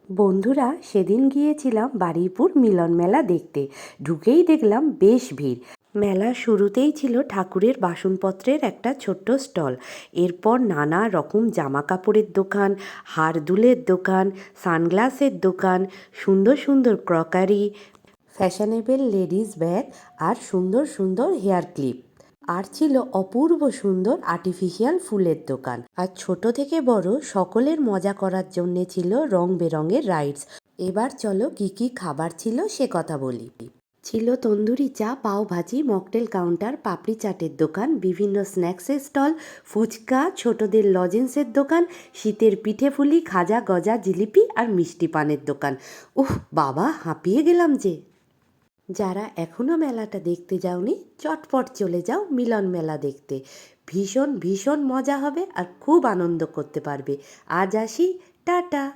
বন্ধুরা, সেদিন গিয়েছিলাম বারুইপুর মিলন মেলা দেখতে। ঢুকেই দেখলাম বেশ ভিড়। মেলার শুরুতেই ছিল ঠাকুরের বাসনপত্রের একটা ছোট্ট স্টল। এরপর নানা রকম জামা কাপড়ের দোকান, হার দুলের দোকান, সানগ্লাসের দোকান, সুন্দর সুন্দর ক্রকারি, ফ্যাশনেবল লেডিস ব্যাগ আর সুন্দর সুন্দর হেয়ার ক্লিপ। আর ছিল অপূর্ব সুন্দর আর্টিফিশিয়াল ফুলের দোকান। আর ছোট থেকে বড় সকলের মজা করার জন্যে ছিল রং বেরঙের রাইডস। এবার চলো কি কি খাবার ছিল সে কথা বলি। ছিল তন্দুরি চা, পাও ভাজি, মকটেল কাউন্টার, পাপড়ি চাটের দোকান, বিভিন্ন স্ন্যাক্সের স্টল, ফুচকা, ছোটদের লজেন্সের দোকান, শীতের পিঠেপুলি, খাজা, গজা, জিলিপি আর মিষ্টি পানের দোকান। উফ বাবা, হাঁপিয়ে গেলাম যে। যারা এখনও মেলাটা দেখতে যাওনি, চটপট চলে যাও মিলন মেলা দেখতে। ভীষণ ভীষণ মজা হবে আর খুব আনন্দ করতে পারবে। আজ আসি, টাটা।